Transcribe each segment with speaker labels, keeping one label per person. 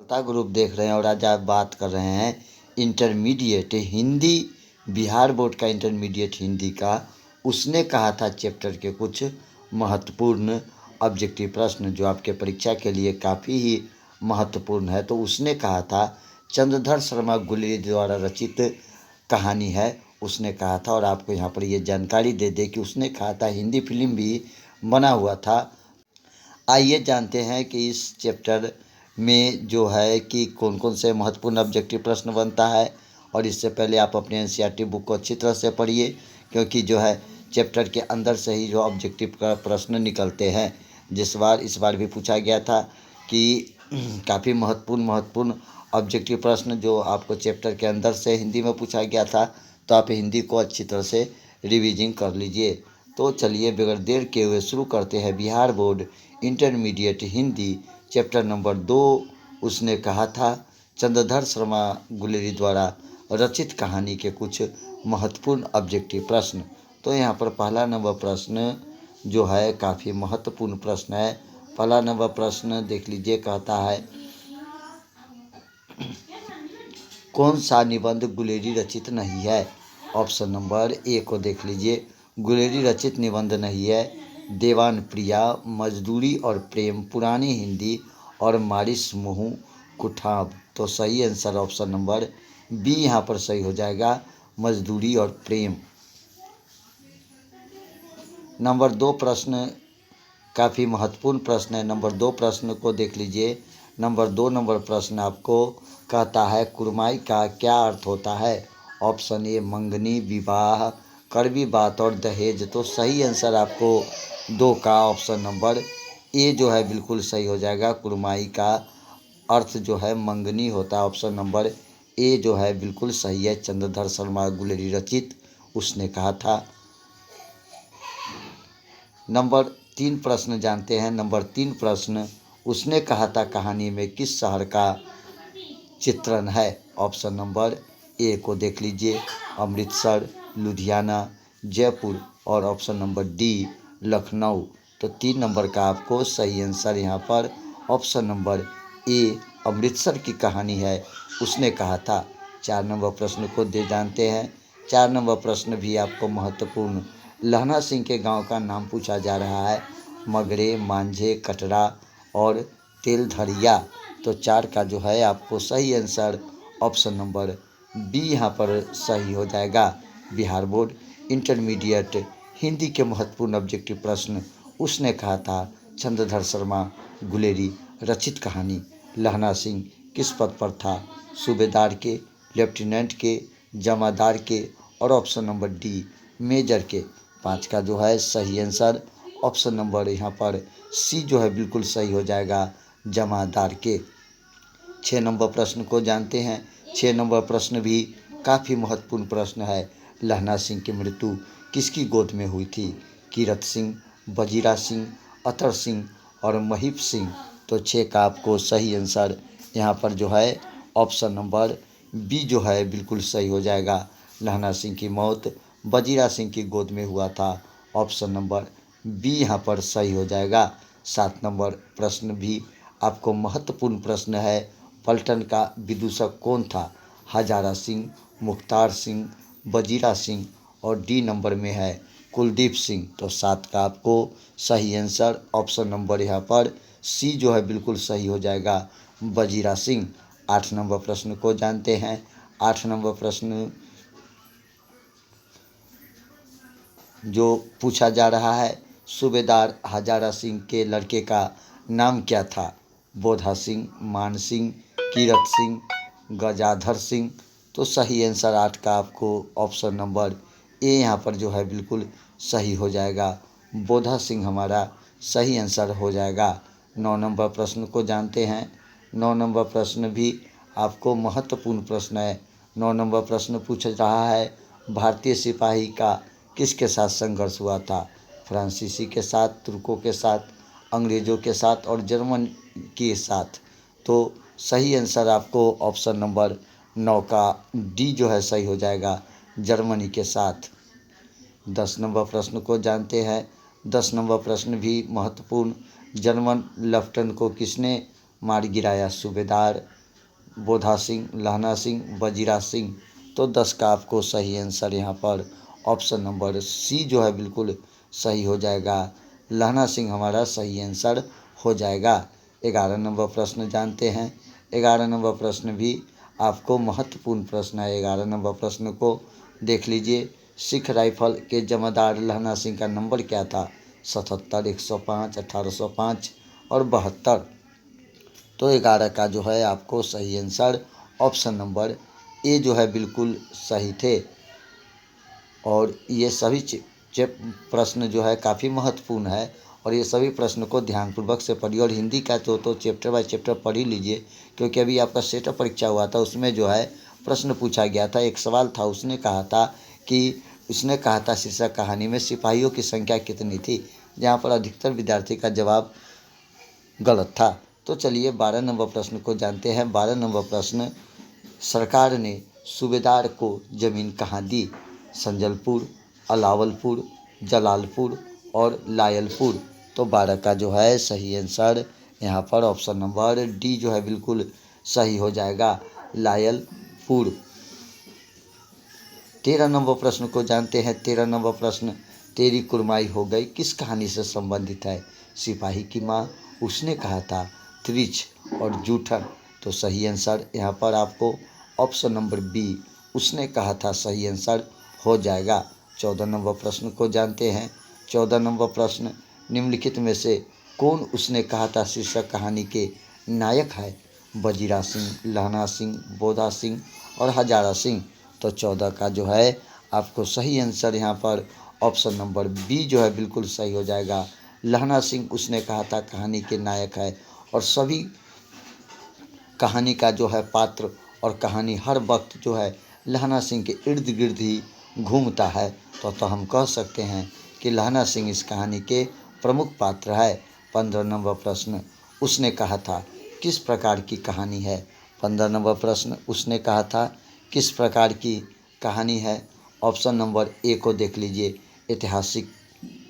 Speaker 1: वार्ता ग्रुप देख रहे हैं और आज आप बात कर रहे हैं इंटरमीडिएट हिंदी, बिहार बोर्ड का इंटरमीडिएट हिंदी का। उसने कहा था चैप्टर के कुछ महत्वपूर्ण ऑब्जेक्टिव प्रश्न जो आपके परीक्षा के लिए काफ़ी ही महत्वपूर्ण है। तो उसने कहा था चंद्रधर शर्मा गुलेरी द्वारा रचित कहानी है, उसने कहा था। और आपको यहाँ पर ये जानकारी दे दे कि उसने कहा था हिंदी फिल्म भी बना हुआ था। आइए जानते हैं कि इस चैप्टर में जो है कि कौन कौन से महत्वपूर्ण ऑब्जेक्टिव प्रश्न बनता है। और इससे पहले आप अपने एनसीईआरटी बुक को अच्छी तरह से पढ़िए, क्योंकि जो है चैप्टर के अंदर से ही जो ऑब्जेक्टिव का प्रश्न निकलते हैं। इस बार भी पूछा गया था कि काफ़ी महत्वपूर्ण ऑब्जेक्टिव प्रश्न जो आपको चैप्टर के अंदर से हिंदी में पूछा गया था। तो आप हिंदी को अच्छी तरह से रिवीजिंग कर लीजिए। तो चलिए बगैर देर के हुए शुरू करते हैं Bihar board intermediate Hindi chapter number 2। उसने कहा था चंद्रधर शर्मा गुलेरी द्वारा रचित कहानी के कुछ महत्वपूर्ण ऑब्जेक्टिव प्रश्न। तो यहाँ पर पहला नंबर प्रश्न जो है काफ़ी महत्वपूर्ण प्रश्न है। पहला नंबर प्रश्न देख लीजिए, कहता है कौन सा निबंध गुलेरी रचित नहीं है। ऑप्शन नंबर ए को देख लीजिए, गुलेरी रचित निबंध नहीं है देवान प्रिया, मजदूरी और प्रेम, पुरानी हिंदी और मारिस मुहू कुठाब। तो सही आंसर ऑप्शन नंबर बी यहाँ पर सही हो जाएगा, मजदूरी और प्रेम। नंबर 2 प्रश्न काफ़ी महत्वपूर्ण प्रश्न है। नंबर 2 प्रश्न को देख लीजिए। नंबर 2 प्रश्न आपको कहता है कुरमाई का क्या अर्थ होता है। ऑप्शन ए मंगनी, विवाह, कड़वी बात और दहेज। तो सही आंसर आपको 2 का ऑप्शन नंबर ए जो है बिल्कुल सही हो जाएगा। कुरमाई का अर्थ जो है मंगनी होता है। ऑप्शन नंबर ए जो है बिल्कुल सही है, चंद्रधर शर्मा गुलेरी रचित उसने कहा था। नंबर 3 प्रश्न जानते हैं। नंबर 3 प्रश्न उसने कहा था कहानी में किस शहर का चित्रण है। ऑप्शन नंबर ए को देख लीजिए, अमृतसर, लुधियाना, जयपुर और ऑप्शन नंबर डी लखनऊ। तो 3 नंबर का आपको सही आंसर यहाँ पर ऑप्शन नंबर ए अमृतसर की कहानी है, उसने कहा था। 4 नंबर प्रश्न को दे जानते हैं। 4 नंबर प्रश्न भी आपको महत्वपूर्ण। लहना सिंह के गांव का नाम पूछा जा रहा है, मगरे, मांझे, कटरा और तेलधरिया। तो 4 का जो है आपको सही आंसर ऑप्शन नंबर बी यहाँ पर सही हो जाएगा। बिहार बोर्ड इंटरमीडिएट हिंदी के महत्वपूर्ण ऑब्जेक्टिव प्रश्न उसने कहा था चंद्रधर शर्मा गुलेरी रचित कहानी लहना सिंह किस पद पर था, सूबेदार के, लेफ्टिनेंट के, जमादार के और ऑप्शन नंबर डी मेजर के। 5 का जो है सही आंसर ऑप्शन नंबर यहाँ पर सी जो है बिल्कुल सही हो जाएगा, जमादार के। 6 नंबर प्रश्न को जानते हैं। 6 नंबर प्रश्न भी काफ़ी महत्वपूर्ण प्रश्न है। लहना सिंह की मृत्यु किसकी गोद में हुई थी, कीरत सिंह, बजीरा सिंह, अतर सिंह और महीप सिंह। तो 6 का आपको सही आंसर यहाँ पर जो है ऑप्शन नंबर बी जो है बिल्कुल सही हो जाएगा। लहना सिंह की मौत बजीरा सिंह की गोद में हुआ था। ऑप्शन नंबर बी यहाँ पर सही हो जाएगा। 7 नंबर प्रश्न भी आपको महत्वपूर्ण प्रश्न है। पलटन का विदूषक कौन था, हजारा सिंह, मुख्तार सिंह, बजीरा सिंह और डी नंबर में है कुलदीप सिंह। तो 7 का आपको सही आंसर ऑप्शन नंबर यहाँ पर सी जो है बिल्कुल सही हो जाएगा, बजीरा सिंह। 8 नंबर प्रश्न को जानते हैं। 8 नंबर प्रश्न जो पूछा जा रहा है, सूबेदार हजारा सिंह के लड़के का नाम क्या था, बोधा सिंह, मान सिंह, कीरत सिंह, गजाधर सिंह। तो सही आंसर 8 का आपको ऑप्शन नंबर ए यहाँ पर जो है बिल्कुल सही हो जाएगा, बोधा सिंह हमारा सही आंसर हो जाएगा। 9 नंबर प्रश्न को जानते हैं। 9 नंबर प्रश्न भी आपको महत्वपूर्ण प्रश्न है। 9 नंबर प्रश्न पूछ रहा है भारतीय सिपाही का किसके साथ संघर्ष हुआ था, फ्रांसीसी के साथ, तुर्कों के साथ, अंग्रेज़ों के साथ और जर्मन के साथ। तो सही आंसर आपको ऑप्शन नंबर 9 का डी जो है सही हो जाएगा, जर्मनी के साथ। 10 नंबर प्रश्न को जानते हैं। 10 नंबर प्रश्न भी महत्वपूर्ण। जर्मन लेफ्टिनेंट को किसने मार गिराया सूबेदार, बोधा सिंह, लहना सिंह, वजीरा सिंह। तो 10 का आपको सही आंसर यहाँ पर ऑप्शन नंबर सी जो है बिल्कुल सही हो जाएगा। लहना सिंह हमारा सही आंसर हो जाएगा। 11 नंबर प्रश्न जानते हैं। 11 नंबर प्रश्न भी आपको महत्वपूर्ण प्रश्न है। 11 नंबर प्रश्न को देख लीजिए। सिख राइफल के जमादार लहना सिंह का नंबर क्या था? 77, 105, 1805 और 72। तो 11 का जो है आपको सही आंसर ऑप्शन नंबर ए जो है बिल्कुल सही थे। और ये सभी प्रश्न जो है काफ़ी महत्वपूर्ण है और ये सभी प्रश्न को ध्यानपूर्वक से पढ़िए। और हिंदी का तो चैप्टर बाय चैप्टर पढ़ ही लीजिए, क्योंकि अभी आपका सेटअप परीक्षा हुआ था, उसमें जो है प्रश्न पूछा गया था। एक सवाल था, उसने कहा था शीर्षक कहानी में सिपाहियों की संख्या कितनी थी, जहाँ पर अधिकतर विद्यार्थी का जवाब गलत था। तो चलिए 12 नंबर प्रश्न को जानते हैं। 12 नंबर प्रश्न, सरकार ने सूबेदार को जमीन कहाँ दी? संजलपुर, अलावलपुर, जलालपुर और लायलपुर। तो 12 का जो है सही आंसर यहाँ पर ऑप्शन नंबर डी जो है बिल्कुल सही हो जाएगा, लायलपुर। 13 नंबर प्रश्न को जानते हैं। 13 नंबर प्रश्न, तेरी कुरमाई हो गई किस कहानी से संबंधित है? सिपाही की माँ, उसने कहा था, त्रिच और जूठन। तो सही आंसर यहाँ पर आपको ऑप्शन नंबर बी, उसने कहा था, सही आंसर हो जाएगा। 14 नंबर प्रश्न को जानते हैं। 14 नंबर प्रश्न, निम्नलिखित में से कौन उसने कहा था शीर्षक कहानी के नायक है? वजीरा सिंह, लहना सिंह, बोधा सिंह और हजारा सिंह। तो 14 का जो है आपको सही आंसर यहाँ पर ऑप्शन नंबर बी जो है बिल्कुल सही हो जाएगा। लहना सिंह उसने कहा था कहानी के नायक है और सभी कहानी का जो है पात्र और कहानी हर वक्त जो है लहना सिंह के इर्द गिर्द ही घूमता है। तो हम कह सकते हैं कि लहना सिंह इस कहानी के प्रमुख पात्र है। 15 नंबर प्रश्न, उसने कहा था किस प्रकार की कहानी है? 15 नंबर प्रश्न, उसने कहा था किस प्रकार की कहानी है? ऑप्शन नंबर ए को देख लीजिए, ऐतिहासिक,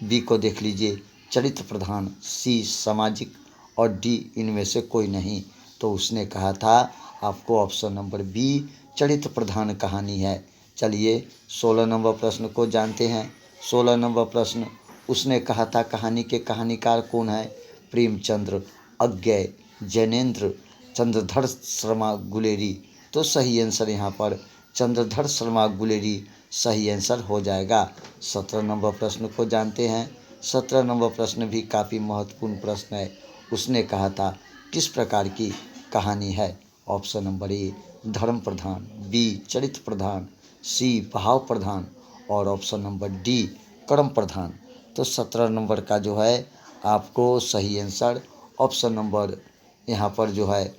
Speaker 1: बी को देख लीजिए, चरित्र प्रधान, सी सामाजिक और डी इनमें से कोई नहीं। तो उसने कहा था आपको ऑप्शन नंबर बी, चरित्र प्रधान कहानी है। चलिए 16 नंबर प्रश्न को जानते हैं। 16 नंबर प्रश्न, उसने कहा था कहानी के कहानीकार कौन है? प्रेमचंद्र, अज्ञय, जैनेन्द्र, चंद्रधर शर्मा गुलेरी। तो सही आंसर यहाँ पर चंद्रधर शर्मा गुलेरी सही आंसर हो जाएगा। 17 नंबर प्रश्न को जानते हैं। 17 नंबर प्रश्न भी काफ़ी महत्वपूर्ण प्रश्न है। उसने कहा था किस प्रकार की कहानी है? ऑप्शन नंबर ए, धर्म प्रधान, बी, चरित्र प्रधान, सी, भाव प्रधान और ऑप्शन नंबर डी, कर्म प्रधान। तो 17 नंबर का जो है आपको सही आंसर ऑप्शन नंबर यहाँ पर जो है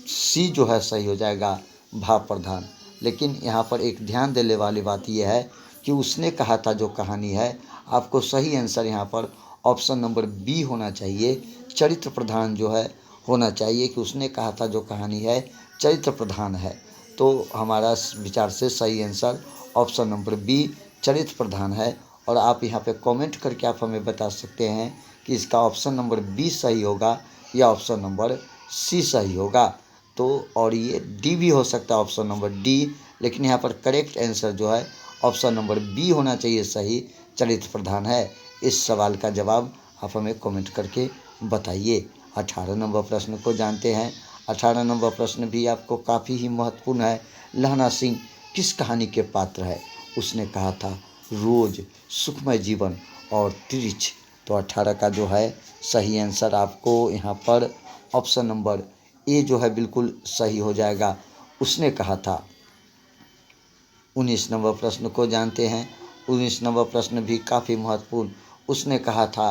Speaker 1: सी जो है सही हो जाएगा, भाव प्रधान। लेकिन यहाँ पर एक ध्यान देने वाली बात यह है कि उसने कहा था जो कहानी है, आपको सही आंसर यहाँ पर ऑप्शन नंबर बी होना चाहिए, चरित्र प्रधान जो है होना चाहिए कि उसने कहा था जो कहानी है चरित्र प्रधान है। तो हमारा विचार से सही आंसर ऑप्शन नंबर बी, चरित्र प्रधान है। और आप यहाँ पे कमेंट करके आप हमें बता सकते हैं कि इसका ऑप्शन नंबर बी सही होगा या ऑप्शन नंबर सी सही होगा। तो और ये डी भी हो सकता है, ऑप्शन नंबर डी, लेकिन यहाँ पर करेक्ट आंसर जो है ऑप्शन नंबर बी होना चाहिए, सही चरित्र प्रधान है। इस सवाल का जवाब आप हमें कमेंट करके बताइए। 18 नंबर प्रश्न को जानते हैं। 18 नंबर प्रश्न भी आपको काफ़ी ही महत्वपूर्ण है। लहना सिंह किस कहानी के पात्र है? उसने कहा था रोज, सुखमय जीवन और तिरिच। तो 18 का जो है सही आंसर आपको यहाँ पर ऑप्शन नंबर ए जो है बिल्कुल सही हो जाएगा, उसने कहा था। 19 नंबर प्रश्न को जानते हैं। 19 नंबर प्रश्न भी काफ़ी महत्वपूर्ण, उसने कहा था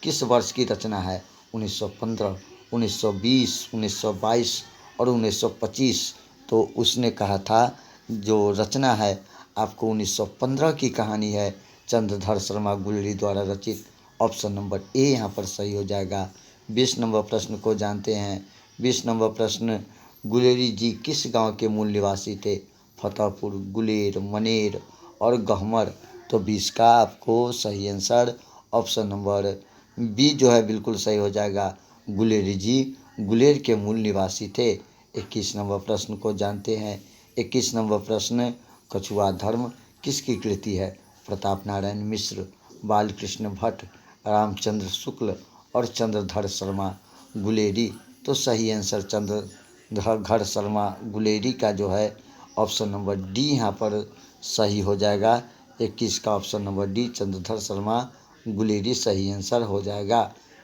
Speaker 1: किस वर्ष की रचना है? 1915, 1920, 1922 और 1925। तो उसने कहा था जो रचना है आपको 1915 की कहानी है, चंद्रधर शर्मा गुलेरी द्वारा रचित। ऑप्शन नंबर ए यहाँ पर सही हो जाएगा। 20 नंबर प्रश्न को जानते हैं। 20 नंबर प्रश्न, गुलेरी जी किस गांव के मूल निवासी थे? फतेहपुर, गुलेर, मनेर और गहमर। तो 20 का आपको सही आंसर ऑप्शन नंबर बी जो है बिल्कुल सही हो जाएगा। गुलेरी जी गुलेर के मूल निवासी थे। 21 नंबर प्रश्न को जानते हैं। 21 नंबर प्रश्न, कछुआ धर्म किसकी कृति है? प्रताप नारायण मिश्र, बालकृष्ण भट्ट, रामचंद्र शुक्ल और चंद्रधर शर्मा गुलेरी। तो सही आंसर चंद्रधर शर्मा गुलेरी का जो है ऑप्शन नंबर डी यहाँ पर सही हो जाएगा। 21 का option number D Chandradhar Sharma Guleri सही आंसर हो जाएगा।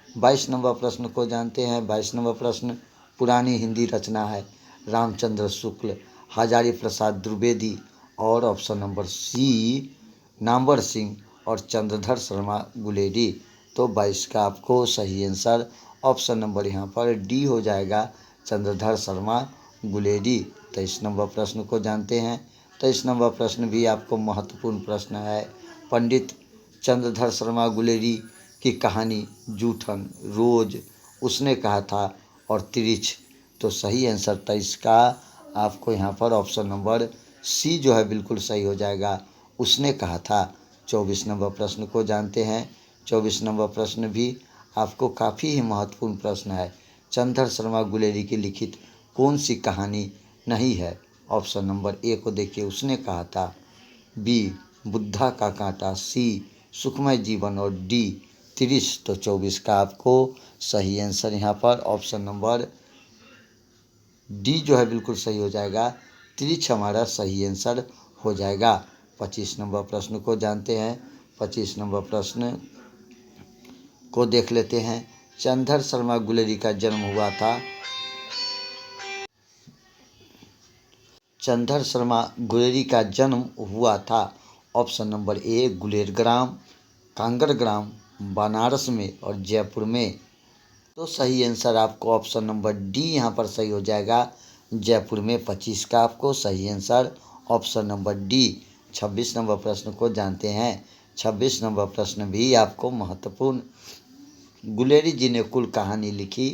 Speaker 1: 22 नंबर प्रश्न को जानते हैं। 22 नंबर प्रश्न, पुरानी हिंदी रचना है। रामचंद्र शुक्ल, हजारी प्रसाद द्विवेदी और option number C Namvar Singh और चंद्रधर शर्मा गुलेरी। तो 22 का आपको सही आंसर ऑप्शन नंबर यहाँ पर डी हो जाएगा, चंद्रधर शर्मा गुलेरी। 23 नंबर प्रश्न को जानते हैं। 23 नंबर प्रश्न भी आपको महत्वपूर्ण प्रश्न है। पंडित चंद्रधर शर्मा गुलेरी की कहानी जूठन, रोज, उसने कहा था और तिरिछ। तो सही आंसर 23 का आपको यहाँ पर ऑप्शन नंबर सी जो है बिल्कुल सही हो जाएगा, उसने कहा था। 24 नंबर प्रश्न को जानते हैं। 24 नंबर प्रश्न भी आपको काफ़ी ही महत्वपूर्ण प्रश्न है। चंद्रधर शर्मा गुलेरी की लिखित कौन सी कहानी नहीं है? ऑप्शन नंबर ए को देखिए, उसने कहा था। बी बुद्धा का कांटा, सी सुखमय जीवन और डी तिरिश। तो 24 का आपको सही आंसर यहाँ पर ऑप्शन नंबर डी जो है बिल्कुल सही हो जाएगा, तिरिछ हमारा सही आंसर हो जाएगा। 25 नंबर प्रश्न को जानते हैं। 25 नंबर प्रश्न को देख लेते हैं। चंद्रधर शर्मा गुलेरी का जन्म हुआ था। चंद्रधर शर्मा गुलेरी का जन्म हुआ था ऑप्शन नंबर ए गुलेर ग्राम, कांगड़ ग्राम, बनारस में और जयपुर में। तो सही आंसर आपको ऑप्शन नंबर डी यहाँ पर सही हो जाएगा, जयपुर में। 25 का आपको सही answer option number D. 26 number प्रश्न को जानते हैं। 26 नंबर प्रश्न भी आपको महत्वपूर्ण। गुलेरी जी ने कुल कहानी लिखी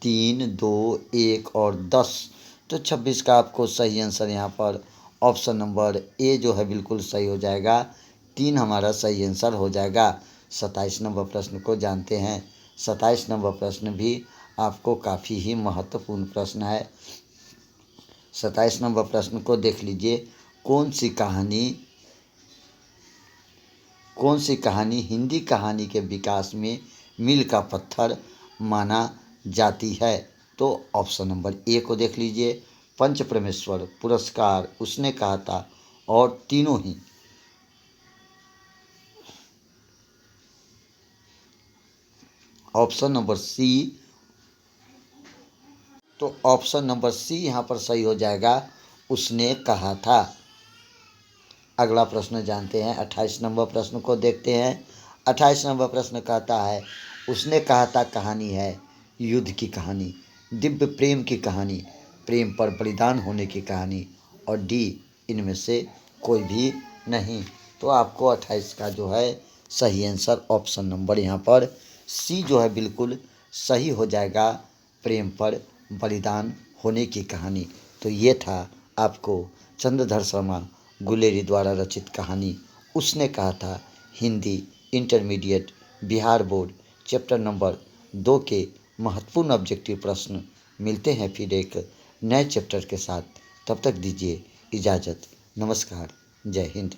Speaker 1: 3, 2, 1 और 10। तो 26 का आपको सही आंसर यहाँ पर ऑप्शन नंबर ए जो है बिल्कुल सही हो जाएगा, 3 हमारा सही आंसर हो जाएगा। 27 नंबर प्रश्न को जानते हैं। 27 नंबर प्रश्न भी आपको काफ़ी ही महत्वपूर्ण प्रश्न है। 27 नंबर प्रश्न को देख लीजिए। कौन सी कहानी हिंदी कहानी के विकास में मील का पत्थर माना जाती है? तो ऑप्शन नंबर ए को देख लीजिए, पंच परमेश्वर, पुरस्कार, उसने कहा था और तीनों ही। ऑप्शन नंबर सी, तो ऑप्शन नंबर सी यहाँ पर सही हो जाएगा, उसने कहा था। अगला प्रश्न जानते हैं। 28 नंबर प्रश्न को देखते हैं। 28 नंबर प्रश्न कहता है, उसने कहा था कहानी है युद्ध की कहानी, दिव्य प्रेम की कहानी, प्रेम पर बलिदान होने की कहानी और डी इनमें से कोई भी नहीं। तो आपको 28 का जो है सही आंसर ऑप्शन नंबर यहाँ पर सी जो है बिल्कुल सही हो जाएगा, प्रेम पर बलिदान होने की कहानी। तो ये था आपको चंद्रधर शर्मा गुलेरी द्वारा रचित कहानी उसने कहा था, Hindi intermediate Bihar board chapter number 2 के महत्वपूर्ण ऑब्जेक्टिव प्रश्न। मिलते हैं फिर एक नए चैप्टर के साथ, तब तक दीजिए इजाज़त। नमस्कार, जय हिंद।